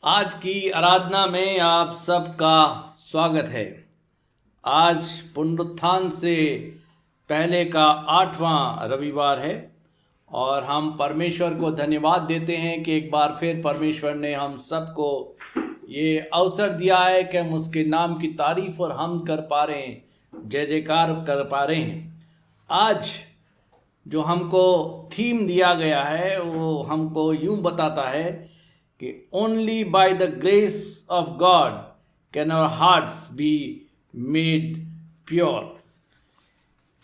आज की आराधना में आप सबका स्वागत है। आज पुनरुत्थान से पहले का 8वां रविवार है और हम परमेश्वर को धन्यवाद देते हैं कि एक बार फिर परमेश्वर ने हम सबको ये अवसर दिया है कि हम उसके नाम की तारीफ और हम कर पा रहे हैं, जय जयकार कर पा रहे हैं। आज जो हमको थीम दिया गया है वो हमको यूं बताता है कि only by the grace of God can our hearts be made pure.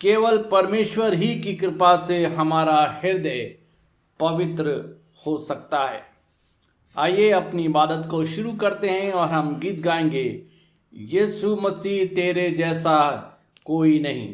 केवल परमेश्वर ही की कृपा से हमारा हृदय पवित्र हो सकता है। आइए अपनी इबादत को शुरू करते हैं और हम गीत गाएंगे, यीशु मसीह तेरे जैसा कोई नहीं।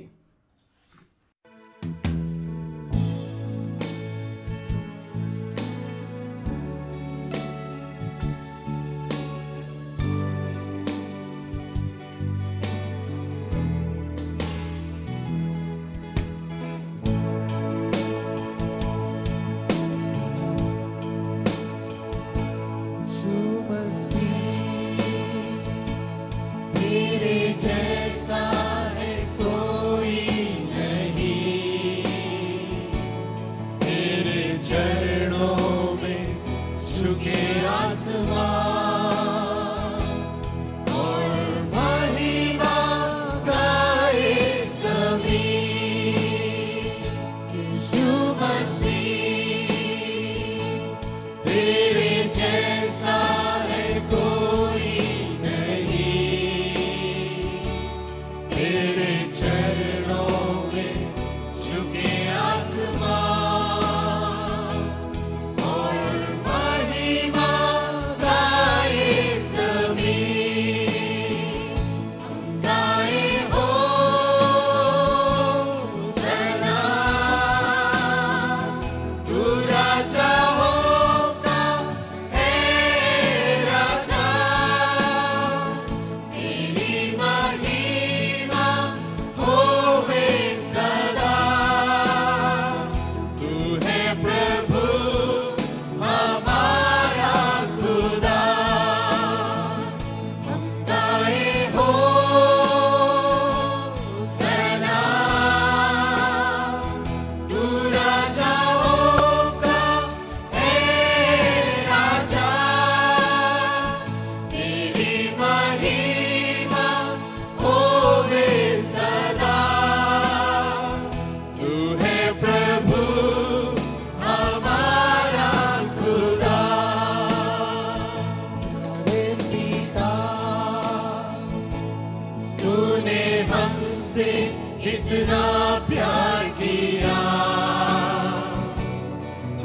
इतना प्यार किया,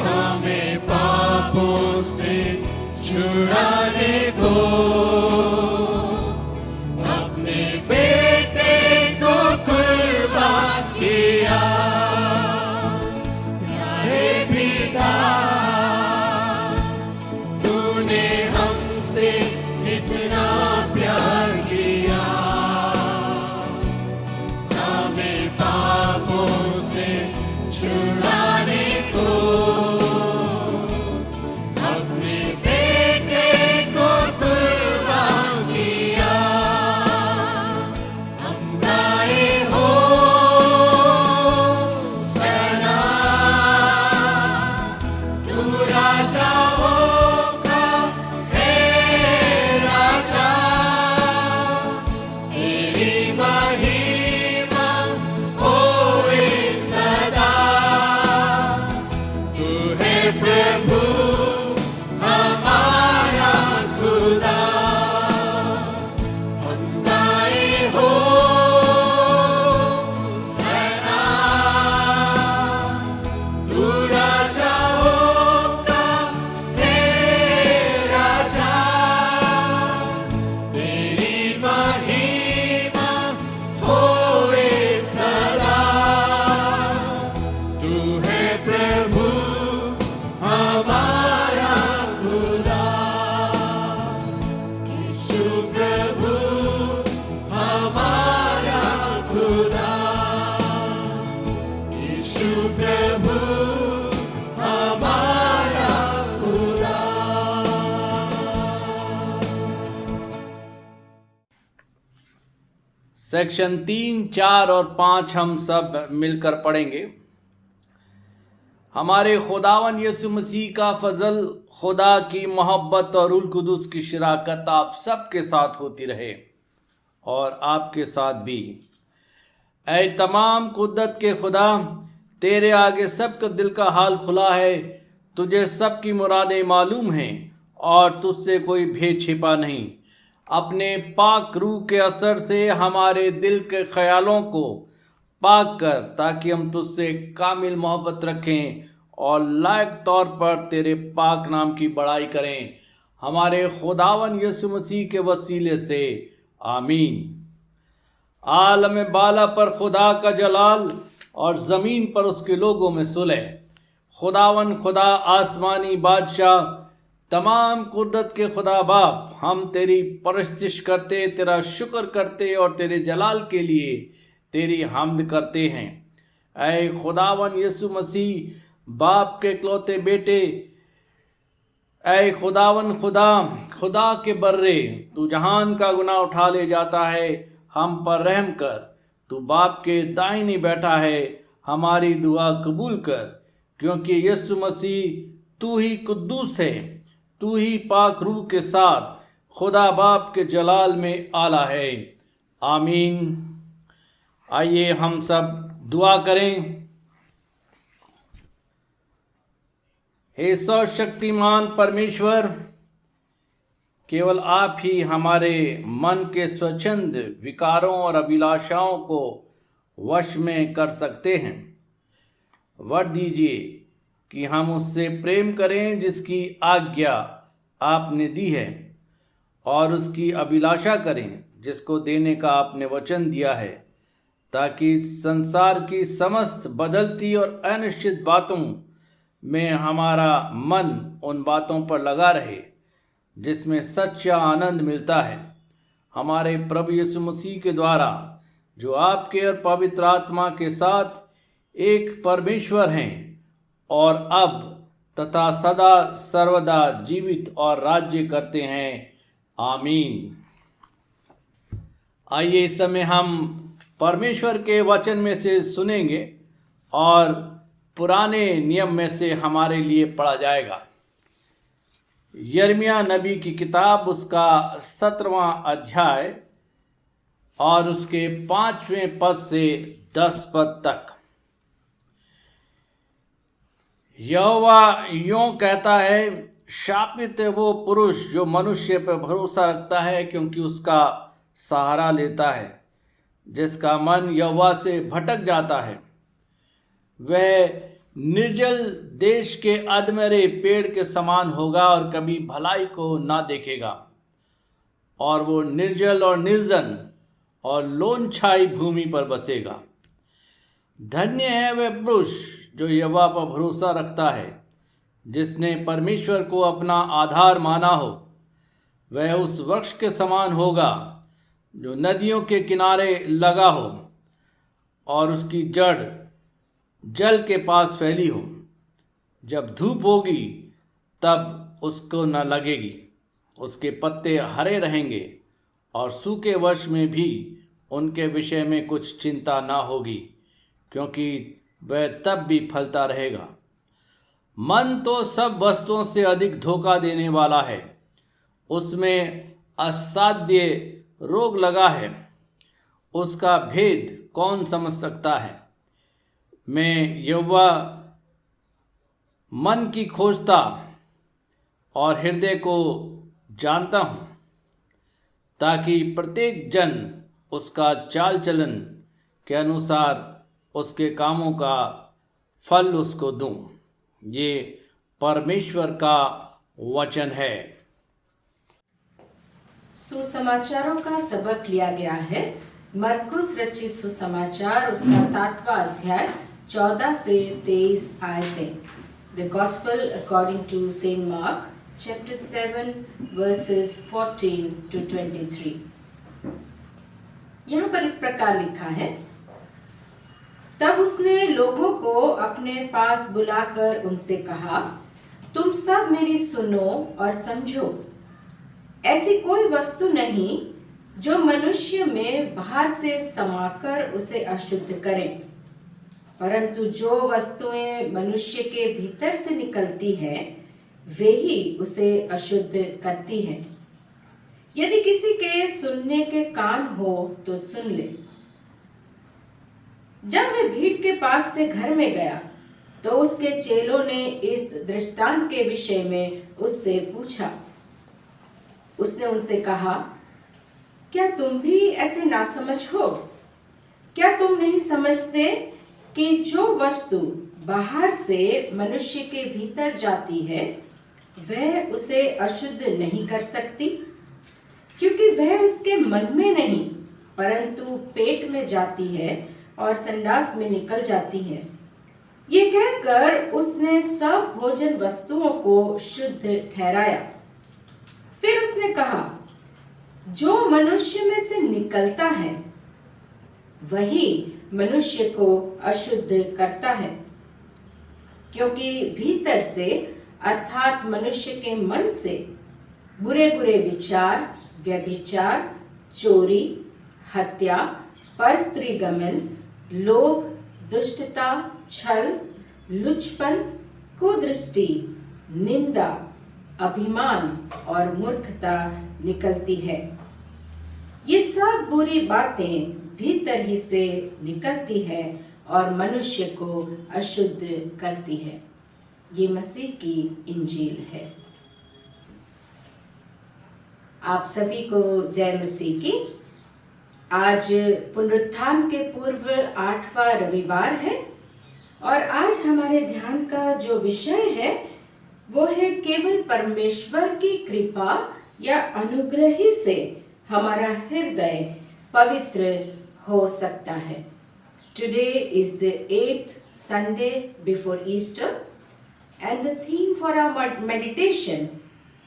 हमें पापों से छुड़ाने को अपने बेटे को कुर्बान किया। प्यारे पिता, तूने हमसे इतना प्यार किया, पापों से छुड़ाने को अपने बेटे को कुर्बान किया। हम गाए हो सना, तू राजाओं का है राजा, सेक्शन 3, 4 और 5 हम सब मिलकर पढ़ेंगे। हमारे खुदावन यीशु मसीह का फजल, खुदा की मोहब्बत और रूह कुदूस की शराकत आप सबके साथ होती रहे और आपके साथ भी। ऐ तमाम कुद्दत के खुदा, तेरे आगे सबका दिल का हाल खुला है। तुझे सबकी मुरादें मालूम हैं और तुझसे कोई भेद छिपा नहीं। अपने पाक रूह के असर से हमारे दिल के ख्यालों को पाक कर, ताकि हम तुझसे कामिल मोहब्बत रखें और लायक तौर पर तेरे पाक नाम की बड़ाई करें, हमारे खुदावन यीशु मसीह के वसीले से। आमीन। आलम बाला पर खुदा का जलाल और ज़मीन पर उसके लोगों में सुलह। खुदावन खुदा आसमानी बादशाह, तमाम कुदरत के खुदा बाप, हम तेरी परस्तिश करते, तेरा शुक्र करते और तेरे जलाल के लिए तेरी हम्द करते हैं। ऐ खुदावन यीशु मसीह, बाप के इकलौते बेटे, ऐ खुदावन खुदा के बर्रे, तू जहान का गुनाह उठा ले जाता है, हम पर रहम कर। तू बाप के दाहिने बैठा है, हमारी दुआ कबूल कर, क्योंकि यीशु मसीह तू ही कुद्दूस है, तू ही पाक रूह के साथ खुदा बाप के जलाल में आला है। आमीन। आइए हम सब दुआ करें। हे सर्वशक्तिमान परमेश्वर, केवल आप ही हमारे मन के स्वच्छंद विकारों और अभिलाषाओं को वश में कर सकते हैं। वर दीजिए कि हम उससे प्रेम करें जिसकी आज्ञा आपने दी है, और उसकी अभिलाषा करें जिसको देने का आपने वचन दिया है, ताकि संसार की समस्त बदलती और अनिश्चित बातों में हमारा मन उन बातों पर लगा रहे जिसमें सच्चा आनंद मिलता है। हमारे प्रभु यीशु मसीह के द्वारा, जो आपके और पवित्र आत्मा के साथ एक परमेश्वर हैं और अब तथा सदा सर्वदा जीवित और राज्य करते हैं। आमीन। आइए इस समय हम परमेश्वर के वचन में से सुनेंगे और पुराने नियम में से हमारे लिए पढ़ा जाएगा। यिर्मयाह नबी की किताब, उसका 17वां अध्याय और उसके 5वें पद से 10 पद तक। यहोवा यों कहता है, शापित है वो पुरुष जो मनुष्य पर भरोसा रखता है, क्योंकि उसका सहारा लेता है। जिसका मन यहोवा से भटक जाता है, वह निर्जल देश के अधमरे पेड़ के समान होगा और कभी भलाई को ना देखेगा। और वो निर्जल और निर्जन और लोनछाई भूमि पर बसेगा। धन्य है वह पुरुष जो यहोवा पर भरोसा रखता है, जिसने परमेश्वर को अपना आधार माना हो। वह उस वृक्ष के समान होगा जो नदियों के किनारे लगा हो और उसकी जड़ जल के पास फैली हो। जब धूप होगी तब उसको न लगेगी, उसके पत्ते हरे रहेंगे और सूखे वर्ष में भी उनके विषय में कुछ चिंता ना होगी, क्योंकि वह तब भी फलता रहेगा। मन तो सब वस्तुओं से अधिक धोखा देने वाला है, उसमें असाध्य रोग लगा है, उसका भेद कौन समझ सकता है। मैं यहोवा मन की खोजता और हृदय को जानता हूँ, ताकि प्रत्येक जन उसका चाल चलन के अनुसार उसके कामों का फल उसको दूं। ये परमेश्वर का वचन है। सुसमाचारों का सबक लिया गया है मरकुस रचित सुसमाचार, उसका 7वां अध्याय 14 से 23 आयतें। The Gospel according to Saint Mark, chapter 7, verses 14 to 23. यहाँ पर इस प्रकार लिखा है, तब उसने लोगों को अपने पास बुलाकर उनसे कहा, तुम सब मेरी सुनो और समझो। ऐसी कोई वस्तु नहीं जो मनुष्य में बाहर से समाकर उसे अशुद्ध करें, परंतु जो वस्तुएं मनुष्य के भीतर से निकलती है वे ही उसे अशुद्ध करती है। यदि किसी के सुनने के कान हो तो सुन ले। जब वह भीड़ के पास से घर में गया तो उसके चेलों ने इस दृष्टांत के विषय में उससे पूछा। उसने उनसे कहा, क्या तुम भी ऐसे नासमझ हो? क्या तुम नहीं समझते कि जो वस्तु बाहर से मनुष्य के भीतर जाती है वह उसे अशुद्ध नहीं कर सकती, क्योंकि वह उसके मन में नहीं परंतु पेट में जाती है और संडास में निकल जाती है। ये कहकर उसने सब भोजन वस्तुओं को शुद्ध ठहराया। फिर उसने कहा, जो मनुष्य में से निकलता है वही मनुष्य को अशुद्ध करता है, क्योंकि भीतर से अर्थात मनुष्य के मन से बुरे बुरे विचार, व्यभिचार, चोरी, हत्या, परस्त्रीगमन, लोभ, दुष्टता, छल, लुचपन, कुदृष्टि, निंदा, अभिमान और मूर्खता निकलती है। ये सब बुरी बातें भीतर ही से निकलती है और मनुष्य को अशुद्ध करती है। ये मसीह की इंजील है। आप सभी को जय मसीह की। आज पुनरुत्थान के पूर्व 8वां रविवार है और आज हमारे ध्यान का जो विषय है वो है केवल परमेश्वर की कृपा या अनुग्रह ही से हमारा हृदय पवित्र हो सकता है। Today is the 8th Sunday before Easter and the theme for our meditation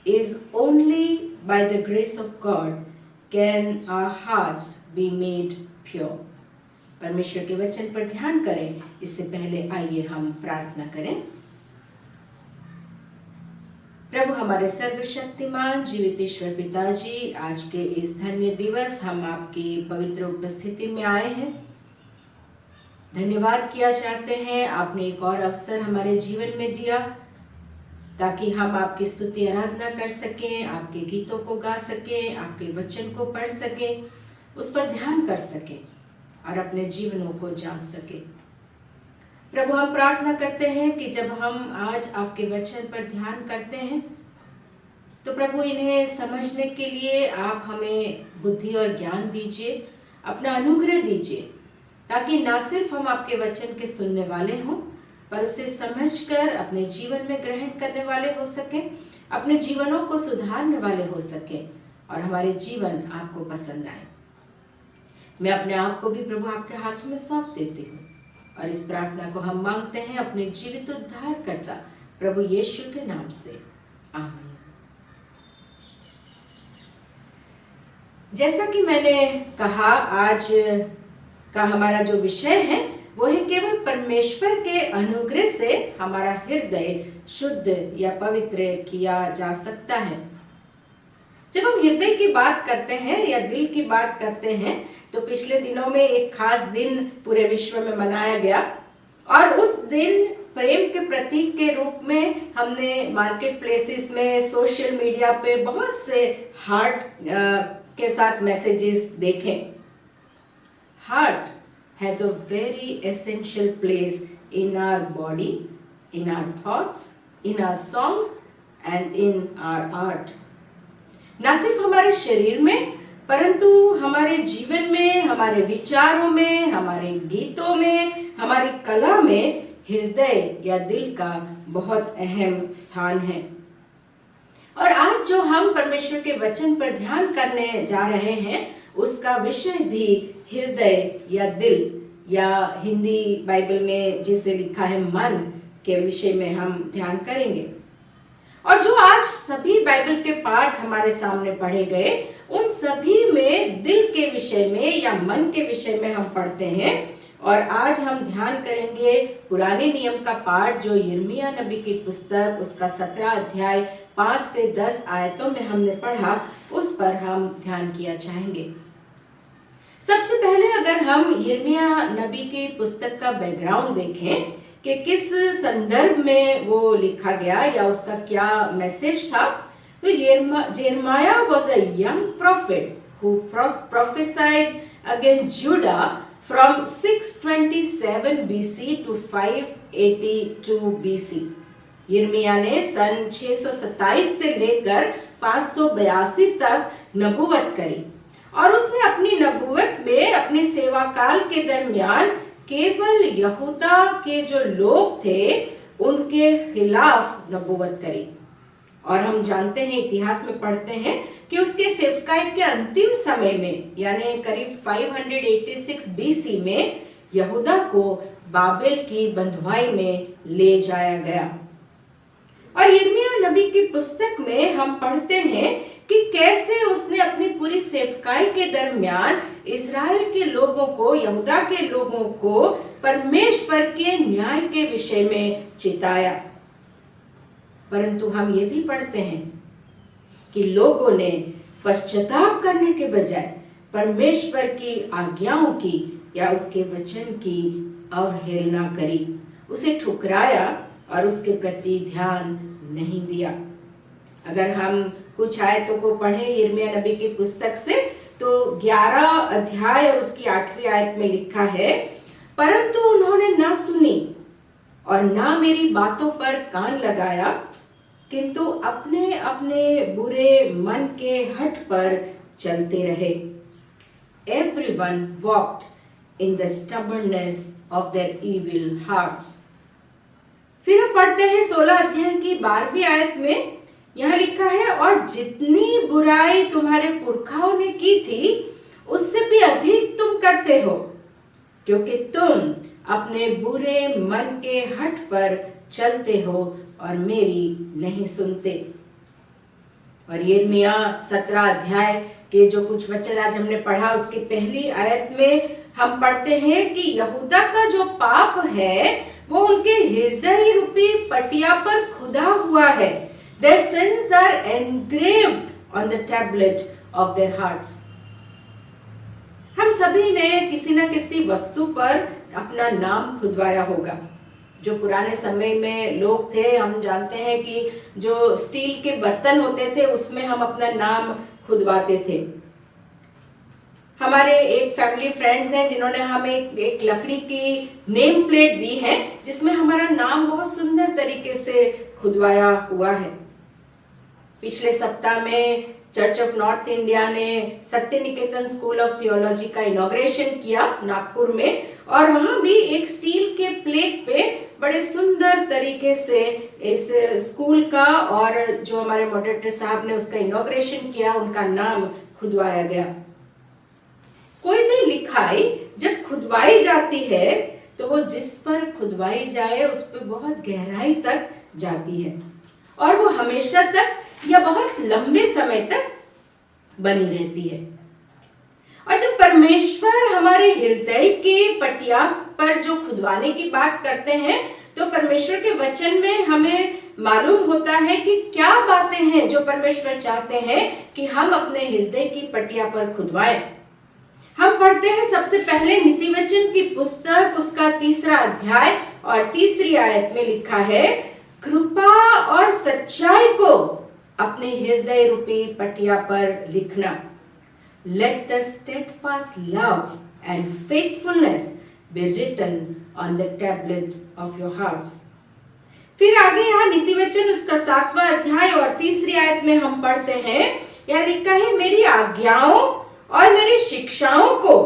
is only by the grace of God can our hearts be made pure. परमेश्वर के वचन पर ध्यान करें। इससे पहले आइए हम प्रार्थना करें। प्रभु हमारे सर्वशक्तिमान जीवित ईश्वर पिताजी, आज के इस धन्य दिवस हम आपकी पवित्र उपस्थिति में आए हैं। धन्यवाद किया चाहते हैं, आपने एक और अवसर हमारे जीवन में दिया ताकि हम आपकी स्तुति आराधना कर सकें, आपके गीतों को गा सकें, आपके वचन को पढ़ सकें, उस पर ध्यान कर सकें और अपने जीवनों को जांच सकें। प्रभु हम प्रार्थना करते हैं कि जब हम आज आपके वचन पर ध्यान करते हैं तो प्रभु इन्हें समझने के लिए आप हमें बुद्धि और ज्ञान दीजिए, अपना अनुग्रह दीजिए, ताकि ना सिर्फ हम आपके वचन के सुनने वाले हों पर उसे समझकर अपने जीवन में ग्रहण करने वाले हो सकें, अपने जीवनों को सुधारने वाले हो सकें और हमारे जीवन आपको पसंद आए। मैं अपने आप को भी प्रभु आपके हाथों में सौंप देती हूँ और इस प्रार्थना को हम मांगते हैं अपने जीवित उद्धारकर्ता प्रभु यीशु के नाम से, आमीन। जैसा कि मैंने कहा, आज का हमारा जो विषय है वो है केवल परमेश्वर के अनुग्रह से हमारा हृदय शुद्ध या पवित्र किया जा सकता है। जब हम हृदय की बात करते हैं या दिल की बात करते हैं तो पिछले दिनों में एक खास दिन पूरे विश्व में मनाया गया और उस दिन प्रेम के प्रतीक के रूप में हमने मार्केट प्लेसेस में, सोशल मीडिया पे बहुत से हार्ट के साथ मैसेजेस देखे। Heart has a very essential place in our body, in our thoughts, in our songs and in our art. ना सिर्फ हमारे शरीर में परंतु हमारे जीवन में, हमारे विचारों में, हमारे गीतों में, हमारी कला में हृदय या दिल का बहुत अहम स्थान है। और आज जो हम परमेश्वर के वचन पर ध्यान करने जा रहे हैं उसका विषय भी हृदय या दिल या हिंदी बाइबल में जिसे लिखा है मन के विषय में हम ध्यान करेंगे। और जो आज सभी बाइबल के पाठ हमारे सामने पढ़े गए उन सभी में दिल के विषय में या मन के विषय में हम पढ़ते हैं और आज हम ध्यान करेंगे पुराने नियम का पाठ जो यिर्मयाह नबी की पुस्तक उसका 17 अध्याय 5 से 10 आयतों में हमने पढ़ा, उस पर हम ध्यान किया चाहेंगे। सबसे पहले अगर हम यिर्मयाह नबी की पुस्तक का बैकग्राउंड देखें कि किस संदर्भ में वो लिखा गया या उसका क्या मैसेज था, तो Jeremiah was a young prophet who prophesied against Judah from 627 BC to 582 BC। यिर्मयाह ने सन 627 से लेकर 582 तक नबूवत करी और उसने अपनी नबूवत में अपने सेवा काल के दरमियान केवल यहूदा के जो लोग थे उनके खिलाफ नबूवत करी। और हम जानते हैं, इतिहास में पढ़ते हैं कि उसके सेवकाई के अंतिम समय में यानी करीब 586 बीसी में यहूदा को बाबेल की बंधुआई में ले जाया गया। और यिर्मयाह नबी की पुस्तक में हम पढ़ते हैं कि कैसे उसने अपनी पूरी सेवकाई के दरमियान इस्राएल के लोगों को, यहूदा के लोगों को परमेश्वर के न्याय के विषय में चिताया। परंतु हम ये भी पढ़ते हैं कि लोगों ने पश्चाताप करने के बजाय परमेश्वर की आज्ञाओं की या उसके वचन की अवहेलना करी, उसे ठुकराया और उसके प्रति ध्यान नहीं दिया। अगर हम कुछ आयतों को पढ़ें यिर्मयाह नबी की पुस्तक से, तो 11 अध्याय और उसकी 8वीं आयत में लिखा है, परंतु उन्होंने ना सुनी और ना मेरी बातों पर कान लगाया, किंतु अपने अपने बुरे मन के हठ पर चलते रहे। Everyone walked in the stubbornness of their evil hearts। फिर हम पढ़ते हैं 16 अध्याय की 12वीं आयत में, यहाँ लिखा है, और जितनी बुराई तुम्हारे पुरखाओं ने की थी उससे भी अधिक तुम करते हो, क्योंकि तुम अपने बुरे मन के हठ पर चलते हो और मेरी नहीं सुनते। और यिर्मयाह 17 अध्याय के जो कुछ वचन आज हमने पढ़ा, उसकी पहली आयत में हम पढ़ते हैं कि यहूदा का जो पाप है वो उनके हृदय रूपी पटिया पर खुदा हुआ है। Their sins are engraved on the tablet of their hearts। हम सभी ने किसी न किसी वस्तु पर अपना नाम खुदवाया होगा। जो पुराने समय में लोग थे, हम जानते हैं कि जो स्टील के बर्तन होते थे उसमें हम अपना नाम खुदवाते थे। हमारे एक फैमिली फ्रेंड्स हैं जिन्होंने हमें एक लकड़ी की नेम प्लेट दी है जिसमें हमारा नाम बहुत सुंदर तरीके से खुदवाया हुआ है। पिछले सप्ताह में चर्च ऑफ नॉर्थ इंडिया ने सत्य निकेतन स्कूल ऑफ थियोलॉजी का इनॉग्रेशन किया नागपुर में, और वहां भी एक स्टील के प्लेट पे बड़े सुंदर तरीके से इस स्कूल का और जो हमारे मॉडरेटर साहब ने उसका इनॉग्रेशन किया उनका नाम खुदवाया गया। कोई भी लिखाई जब खुदवाई जाती है तो वो जिस पर खुदवाई जाए उस पर बहुत गहराई तक जाती है और वो हमेशा तक या बहुत लंबे समय तक बनी रहती है। और जब परमेश्वर हमारे हृदय के पटिया पर जो खुदवाने की बात करते हैं तो परमेश्वर के वचन में हमें मालूम होता है कि क्या बातें हैं जो परमेश्वर चाहते हैं कि हम अपने हृदय की पटिया पर खुदवाएं। हम पढ़ते हैं सबसे पहले नीति वचन की पुस्तक उसका 3 अध्याय और 3 आयत में लिखा है, कृपा और सच्चाई को अपने हृदय रूपी पटिया पर लिखना। Let the steadfast love and faithfulness be written on the tablet of your hearts। फिर आगे यहाँ नीति वचन उसका 7वां अध्याय और 3 आयत में हम पढ़ते हैं, यहाँ लिखा है, मेरी आज्ञाओं और मेरी शिक्षाओं को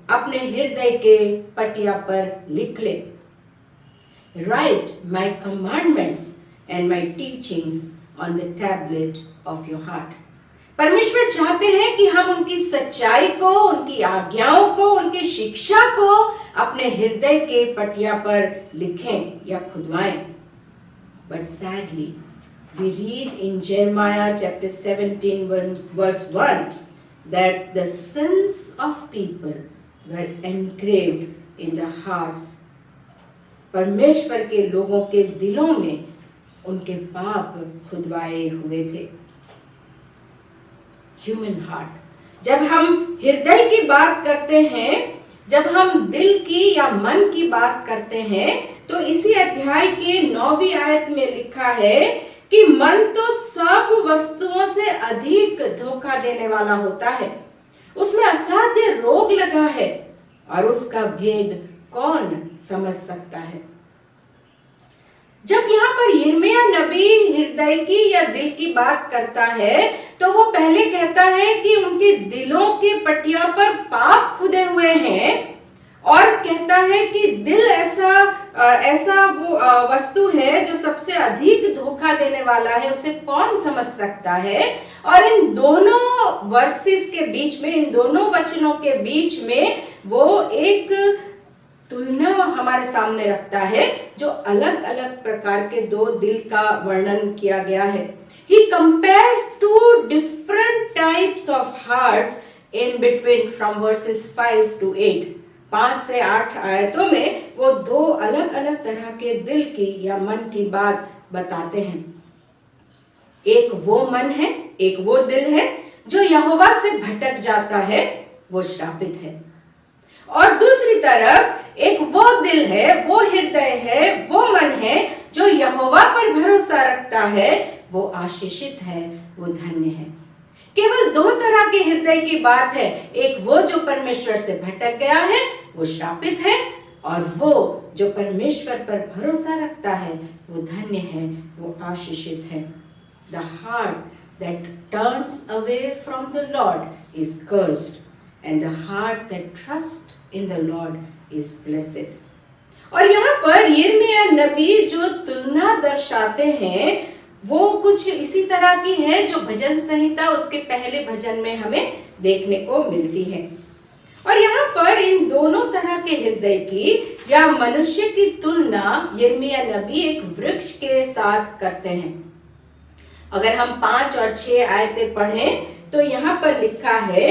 अपने हृदय के पटिया पर लिख ले। Write my commandments and my teachings on the tablet of your heart। परमेश्वर चाहते हैं कि हम उनकी सच्चाई को, उनकी आज्ञाओं को, उनकी शिक्षा को अपने हृदय के पटिया पर लिखें या खुदवाएं। But sadly, we read in Jeremiah chapter 17 verse 1 that the sins of people were engraved in the hearts. परमेश्वर के लोगों के दिलों में उनके पाप खुदवाए हुए थे. Human heart. जब हम हृदय की बात करते हैं, जब हम दिल की या मन की बात करते हैं, तो इसी अध्याय के 9वीं आयत में लिखा है कि मन तो सब वस्तुओं से अधिक धोखा देने वाला होता है. उसमें असाध्य रोग लगा है और उसका भेद कौन समझ सकता है. जब यहाँ पर यिर्मयाह नबी हृदय की या दिल की बात करता है, तो वो पहले कहता है कि उनके दिलों के पटिया पर पाप खुदे हुए हैं, और कहता है कि दिल ऐसा वो वस्तु है जो सबसे अधिक धोखा देने वाला है, उसे कौन समझ सकता है. और इन दोनों वर्सेस के बीच में, इन दोनों वचनों के बीच में वो एक तुलना हमारे सामने रखता है, जो अलग अलग प्रकार के दो दिल का वर्णन किया गया है. He compares two different types of hearts in between from verses 5 to 8. 5 से 8 आयतों में वो दो अलग अलग तरह के दिल की या मन की बात बताते हैं. एक वो मन है, एक वो दिल है जो यहोवा से भटक जाता है, वो श्रापित है. और दूसरी तरफ एक वो दिल है, वो हृदय है, वो मन है जो यहोवा पर भरोसा रखता है, वो आशीषित है, वो धन्य है. केवल दो तरह के हृदय की बात है. एक वो जो परमेश्वर से भटक गया है, वो श्रापित है, और वो जो परमेश्वर पर भरोसा रखता है, वो धन्य है, वो आशीषित है. The heart that turns away from the Lord is cursed, and the heart that trusts in the Lord is blessed. और यहाँ पर यिर्मयाह नबी जो तुलना दर्शाते हैं, वो कुछ इसी तरह की है जो भजन संहिता उसके पहले भजन में हमें देखने को मिलती है. और यहाँ पर इन दोनों तरह के हृदय की या मनुष्य की तुलना यिर्मयाह नबी एक वृक्ष के साथ करते हैं. अगर हम 5 और 6 आयतें पढ़ें, तो यहाँ पर लिखा है,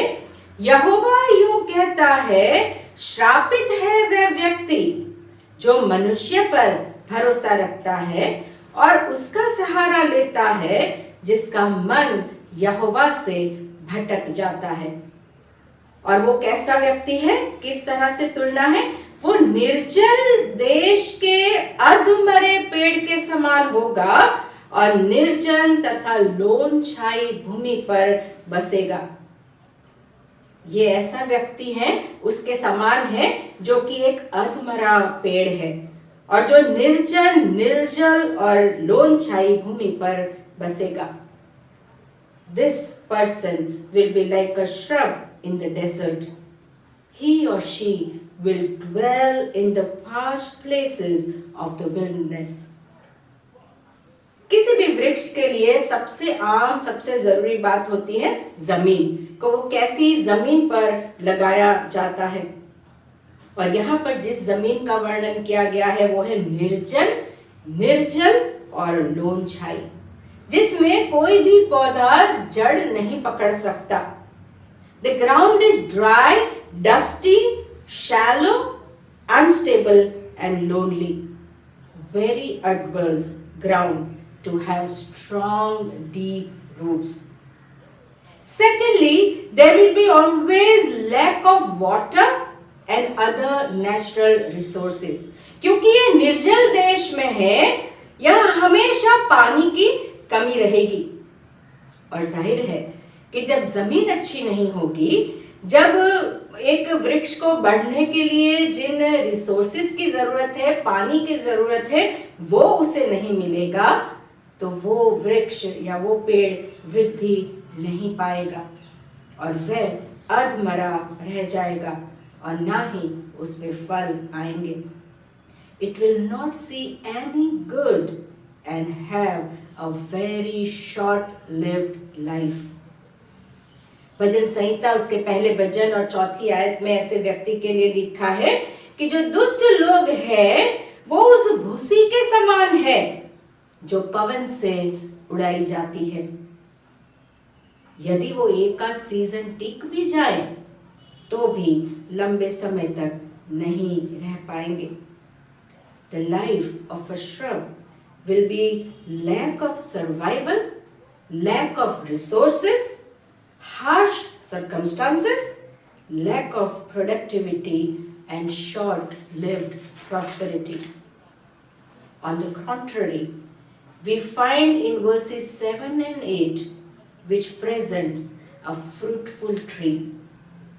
यहोवा यूं कहता है, श्रापित है वह व्यक्ति जो मनुष्य पर भरोसा रखता है और उसका सहारा लेता है, जिसका मन यहोवा से भटक जाता है. और वो कैसा व्यक्ति है, किस तरह से तुलना है, वो निर्जल देश के अधमरे पेड़ के समान होगा और निर्जन तथा लोन छाई भूमि पर बसेगा. ये ऐसा व्यक्ति है, उसके समान है जो कि एक अधमरा पेड़ है और जो निर्जन, निर्जल और लोन छाई भूमि पर बसेगा. This person will be like a shrub in the desert. He or she will dwell in the parched places of the wilderness. किसी भी वृक्ष के लिए सबसे आम, सबसे जरूरी बात होती है जमीन को, वो कैसी जमीन पर लगाया जाता है. और यहाँ पर जिस जमीन का वर्णन किया गया है वो है निर्जन, निर्जल और लोन छाई, जिसमें कोई भी पौधा जड़ नहीं पकड़ सकता. The ground is dry, dusty, shallow, unstable and lonely. Very adverse ground to have strong, deep roots. Secondly, there will be always lack of water and other natural resources. क्योंकि ये निर्जल देश में है, यहाँ हमेशा पानी की कमी रहेगी. और जाहिर है कि जब जमीन अच्छी नहीं होगी, जब एक वृक्ष को बढ़ने के लिए जिन रिसोर्सेज की जरूरत है, पानी की जरूरत है, वो उसे नहीं मिलेगा, तो वो वृक्ष या वो पेड़ वृद्धि नहीं पाएगा और वह अधमरा रह जाएगा और ना ही उसमें फल आएंगे. It will not see any good and have a very short-lived life. भजन संहिता उसके पहले भजन और 4 आयत में ऐसे व्यक्ति के लिए लिखा है कि जो दुष्ट लोग हैं, वो उस भूसी के समान है जो पवन से उड़ाई जाती है. यदि वो एक आध सीजन टिक भी जाए, तो भी लंबे समय तक नहीं रह पाएंगे। The life of a shrub will be lack of survival, lack of resources, harsh circumstances, lack of productivity, and short-lived prosperity. On the contrary, we find in verses 7 and 8, which presents a fruitful tree.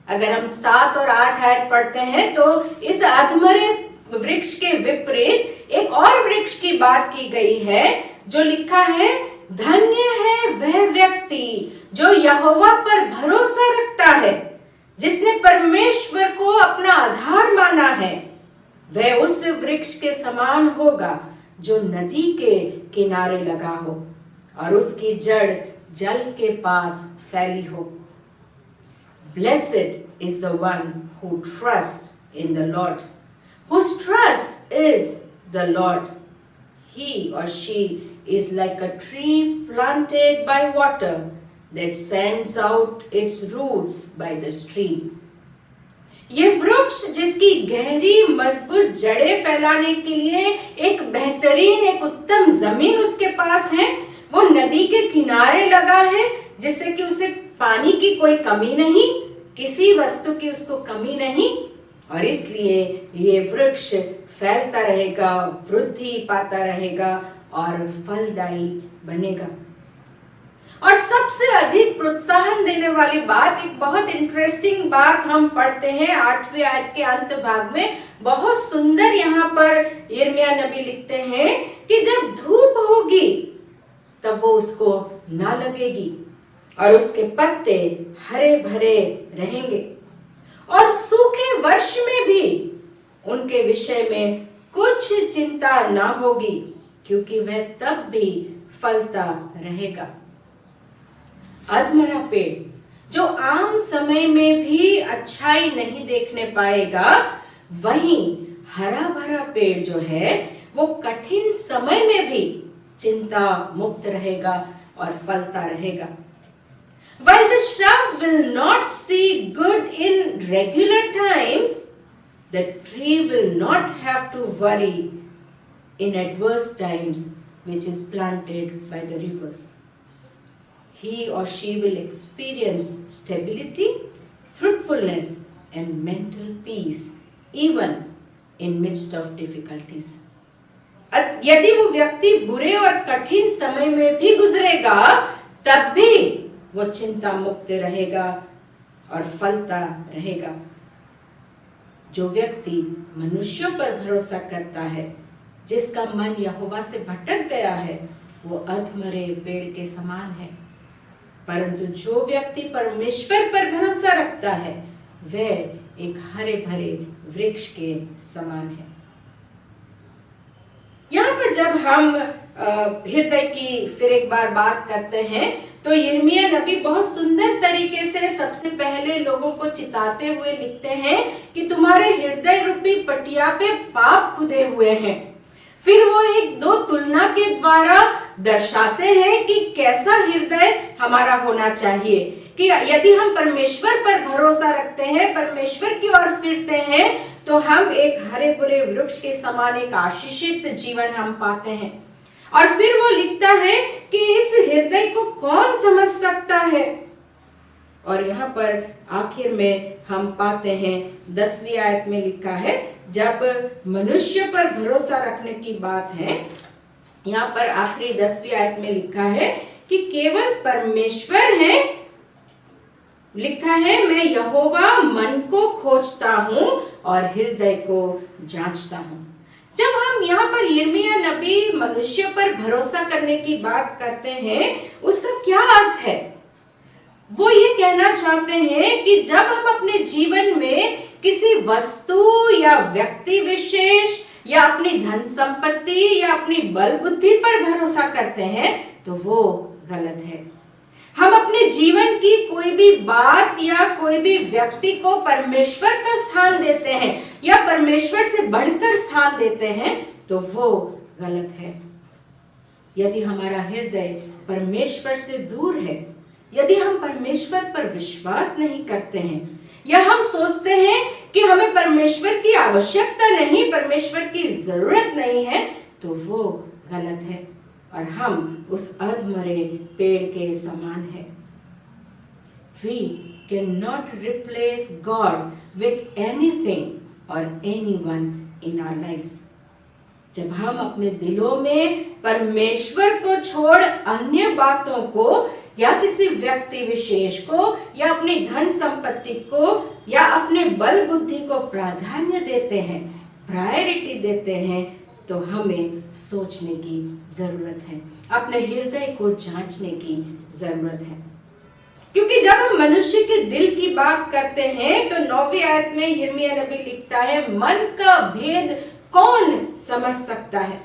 अगर हम 7 और 8 आयत पढ़ते हैं तो इस अधमरे वृक्ष के विपरीत एक और वृक्ष की बात की गई है, जो लिखा है, धन्य है वह व्यक्ति जो यहोवा पर भरोसा रखता है, जिसने परमेश्वर को अपना आधार माना है। वह उस वृक्ष के समान होगा जो नदी के किनारे लगा हो और उसकी जड़ जल के पास फैली हो। Blessed is the one who trusts in the Lord, whose trust is the Lord. He or she is like a tree planted by water that sends out its roots by the stream. ये वृक्ष जिसकी गहरी मजबूत जड़ें फैलाने के लिए एक बेहतरीन, एक उत्तम जमीन उसके पास है, वो नदी के किनारे लगा है, जिससे कि उसे पानी की कोई कमी नहीं, किसी वस्तु की उसको कमी नहीं, और इसलिए ये वृक्ष फैलता रहेगा, वृद्धि पाता रहेगा और फलदायी बनेगा। और सबसे अधिक प्रोत्साहन देने वाली बात, एक बहुत इंटरेस्टिंग बात हम पढ़ते हैं 8वीं आयत के अंत भाग में। बहुत सुंदर यहाँ पर यिर्मयाह नबी लिखते हैं कि जब धूप होगी तब वो उसको ना लगेगी और उसके पत्ते हरे भरे रहेंगे, और सूखे वर्ष में भी उनके विषय में कुछ चिंता ना होगी, क्योंकि वह तब भी फलता रहेगा। अधमरा पेड़ जो आम समय में भी अच्छाई नहीं देखने पाएगा, वहीं हरा भरा पेड़ जो है वो कठिन समय में भी चिंता मुक्त रहेगा और फलता रहेगा। While the shrub will not see good in regular times, the tree will not have to worry in adverse times, which is planted by the rivers. He or she will experience stability, fruitfulness, and mental peace even in midst of difficulties. यदि वो व्यक्ति बुरे और कठिन समय में भी गुजरेगा, तब भी वो चिंता मुक्त रहेगा और फलता रहेगा। जो व्यक्ति मनुष्यों पर भरोसा करता है, जिसका मन यहोवा से भटक गया है, वो अधमरे पेड़ के समान है। परंतु जो व्यक्ति परमेश्वर पर भरोसा रखता है, वह एक हरे भरे वृक्ष के समान है। यहाँ पर जब हम हृदय की फिर एक बार बात करते हैं, तो यिर्मयाह नबी बहुत सुंदर तरीके से सबसे पहले लोगों को चिताते हुए लिखते हैं कि तुम्हारे हृदय रूपी पटिया पे पाप खुदे हुए हैं। फिर वो एक दो तुलना के द्वारा दर्शाते हैं कि कैसा हृदय हमारा होना चाहिए, कि यदि हम परमेश्वर पर भरोसा रखते हैं, परमेश्वर की ओर फिरते हैं, तो हम एक हरे भरे वृक्ष के समान एक आशीषित जीवन हम पाते हैं। और फिर वो लिखता है कि इस हृदय को कौन समझ सकता है। और यहाँ पर आखिर में हम पाते हैं 10वीं आयत में लिखा है, जब मनुष्य पर भरोसा रखने की बात है, यहाँ पर आखिरी 10वीं आयत में लिखा है कि केवल परमेश्वर है। लिखा है, मैं यहोवा मन को खोजता हूँ और हृदय को जांचता हूँ। जब हम यहाँ पर यिर्मयाह नबी मनुष्य पर भरोसा करने की बात करते हैं, उसका क्या अर्थ है? वो ये कहना चाहते हैं कि जब हम अपने जीवन में किसी वस्तु या व्यक्ति विशेष या अपनी धन संपत्ति या अपनी बल बुद्धि पर भरोसा करते हैं, तो वो गलत है। हम अपने जीवन की कोई भी बात या कोई भी व्यक्ति को परमेश्वर का स्थान देते हैं या परमेश्वर से बढ़कर स्थान देते हैं, तो वो गलत है। यदि हमारा हृदय परमेश्वर से दूर है, यदि हम परमेश्वर पर विश्वास नहीं करते हैं, या हम सोचते हैं कि हमें परमेश्वर की आवश्यकता नहीं, परमेश्वर की जरूरत नहीं है, तो वो गलत है और हम उस अधमरे पेड़ के समान है। We cannot replace God with anything or anyone in our lives. जब हम अपने दिलों में परमेश्वर को छोड़ अन्य बातों को या किसी व्यक्ति विशेष को या अपनी धन संपत्ति को या अपने बल बुद्धि को प्राधान्य देते हैं, प्रायोरिटी देते हैं, तो हमें सोचने की जरूरत है, अपने हृदय को जांचने की जरूरत है। क्योंकि जब हम मनुष्य के दिल की बात करते हैं तो 9वीं आयत में यिर्मयाह नबी लिखता है, मन का भेद कौन समझ सकता है।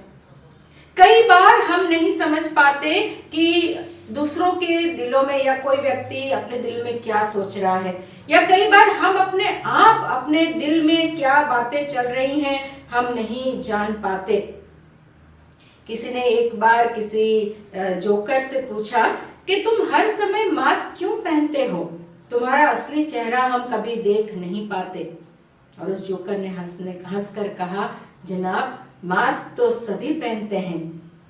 कई बार हम नहीं समझ पाते कि दूसरों के दिलों में या कोई व्यक्ति अपने दिल में क्या सोच रहा है, या कई बार हम अपने आप अपने दिल में क्या बातें चल रही हैं हम नहीं जान पाते। किसी ने एक बार किसी जोकर से पूछा कि तुम हर समय मास्क क्यों पहनते हो, तुम्हारा असली चेहरा हम कभी देख नहीं पाते। और उस जोकर ने हंसकर कहा, जनाब मास्क तो सभी पहनते हैं,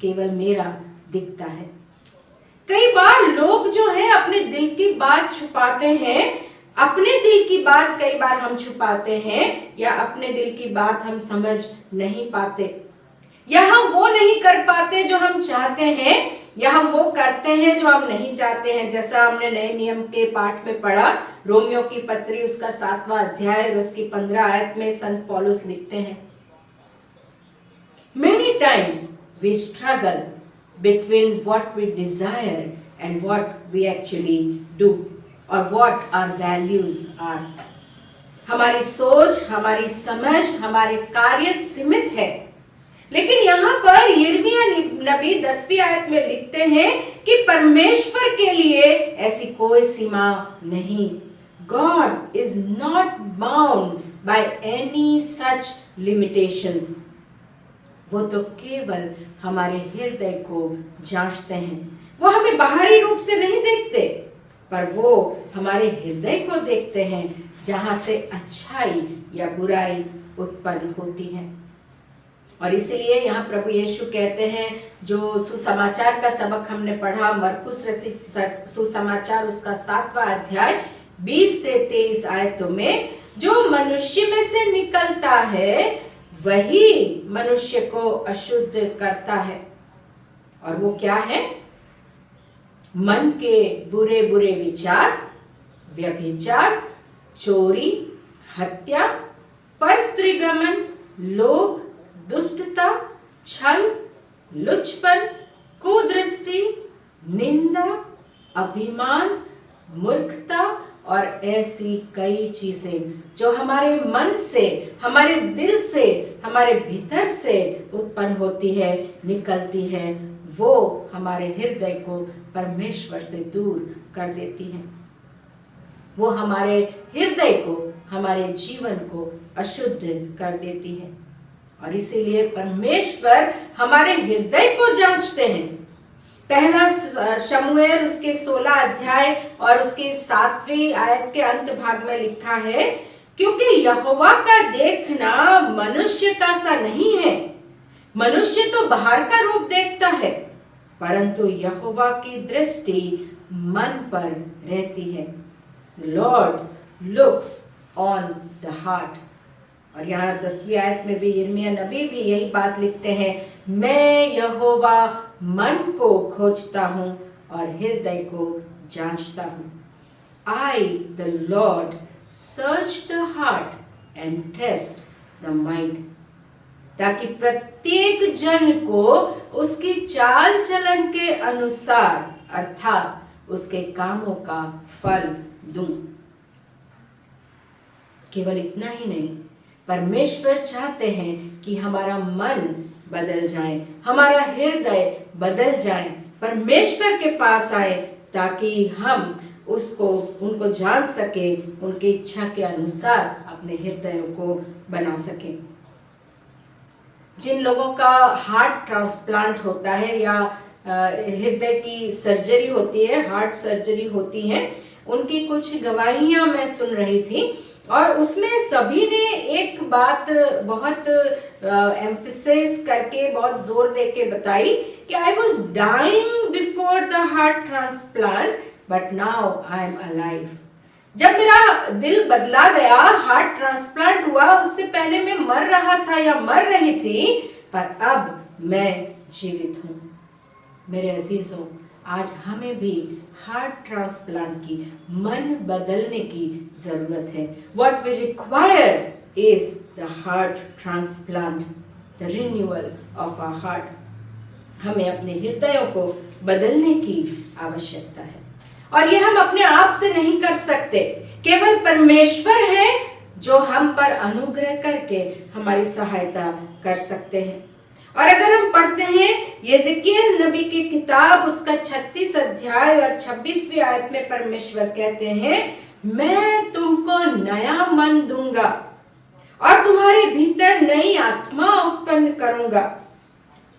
केवल मेरा दिखता है। कई बार लोग जो है अपने दिल की बात छुपाते हैं, अपने दिल की बात कई बार हम छुपाते हैं, या अपने दिल की बात हम समझ नहीं पाते, या हम वो नहीं कर पाते जो हम चाहते हैं, या हम वो करते हैं जो हम नहीं चाहते हैं। जैसा हमने नए नियम के पाठ में पढ़ा, रोमियो की पत्री उसका 7वां अध्याय और उसकी 15 आयत में संत पौलुस लिखते हैं, Many times we struggle between what we desire and what we actually do or what our values are. हमारी सोच, हमारी समझ, हमारे कार्य सीमित है, लेकिन यहाँ पर यिर्मयाह नबी 10वीं आयत में लिखते हैं कि परमेश्वर के लिए ऐसी कोई सीमा नहीं। God is not bound by any such limitations. वो तो केवल हमारे हृदय को जांचते हैं। वो हमें बाहरी रूप से नहीं देखते, पर वो हमारे हृदय को देखते हैं, जहां से अच्छाई या बुराई उत्पन्न होती है। और इसीलिए यहाँ प्रभु यीशु कहते हैं, जो सुसमाचार का सबक हमने पढ़ा, मरकुस रचित सुसमाचार उसका 7वां अध्याय 20 से 23 आयतों में, जो मनुष्य में से निकलता है वही मनुष्य को अशुद्ध करता है। और वो क्या है? मन के बुरे बुरे विचार, व्यभिचार, चोरी, हत्या, परस्त्रीगमन, लोभ, दुष्टता, छल, लुचपन, कुदृष्टि, निंदा, अभिमान, मूर्खता और ऐसी कई चीजें जो हमारे मन से, हमारे दिल से, हमारे भीतर से उत्पन्न होती है, निकलती है, वो हमारे हृदय को परमेश्वर से दूर कर देती है। वो हमारे हृदय को, हमारे जीवन को अशुद्ध कर देती है। और इसीलिए परमेश्वर हमारे हृदय को जांचते हैं। पहला शमूएल उसके 16 अध्याय और उसकी 7वीं आयत के अंत भाग में लिखा है, क्योंकि यहोवा का देखना मनुष्य का सा नहीं है। मनुष्य तो बाहर का रूप देखता है, परंतु यहोवा की दृष्टि मन पर रहती है। Lord looks on the heart. और यहाँ 10वीं आयत में भी यिर्मयाह नबी भी यही बात लिखते हैं, मैं यहोवा मन को खोजता हूँ और हृदय को जांचता हूँ। I the Lord search the heart and test the mind, ताकि प्रत्येक जन को उसकी चाल चलन के अनुसार अर्थात उसके कामों का फल दूं। केवल इतना ही नहीं, परमेश्वर चाहते हैं कि हमारा मन बदल जाए, हमारा हृदय बदल जाए, परमेश्वर के पास आए, ताकि हम उनको जान सके, उनकी इच्छा के अनुसार अपने हृदयों को बना सके। जिन लोगों का हार्ट ट्रांसप्लांट होता है या हृदय की सर्जरी होती है, हार्ट सर्जरी होती है, उनकी कुछ गवाहियां मैं सुन रही थी और उसमें सभी ने एक बात बहुत एम्फेसाइज करके, बहुत जोर दे के बताई कि I was dying before the heart transplant but now I am alive. जब मेरा दिल बदला गया, हार्ट ट्रांसप्लांट हुआ, उससे पहले मैं मर रहा था या मर रही थी, पर अब मैं जीवित हूं। मेरे अजीजों, आज हमें भी हार्ट ट्रांसप्लांट की, मन बदलने की जरूरत है। What we require is the heart transplant, the renewal of our heart. हमें अपने हृदयों को बदलने की आवश्यकता है, और ये हम अपने आप से नहीं कर सकते। केवल परमेश्वर है जो हम पर अनुग्रह करके हमारी सहायता कर सकते हैं। और अगर हम पढ़ते हैं यिर्मयाह नबी की किताब, उसका 36 अध्याय और 26वीं आयत में परमेश्वर कहते हैं, मैं तुमको नया मन दूंगा और तुम्हारे भीतर नई आत्मा उत्पन्न करूंगा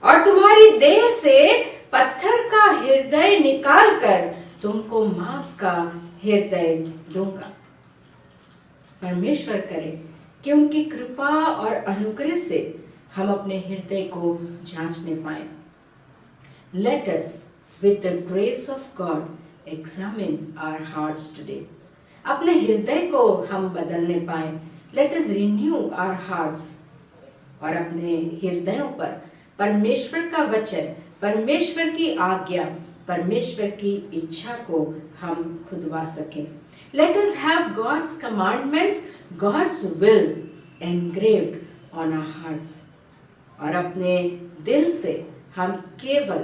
और तुम्हारी देह से पत्थर का हृदय निकाल कर तुमको मांस का हृदय दूंगा। परमेश्वर करे कि उनकी कृपा और अनुग्रह से हम अपने हृदय को जांचने पाए। Let us, with the grace of God, examine our hearts today. अपने हृदय को हम बदलने पाए। Let us renew our hearts. और अपने हृदयों पर परमेश्वर का वचन, परमेश्वर की आज्ञा, परमेश्वर की इच्छा को हम खुदवा सकें। Let us have God's commandments, God's will engraved on our hearts. और अपने दिल से हम केवल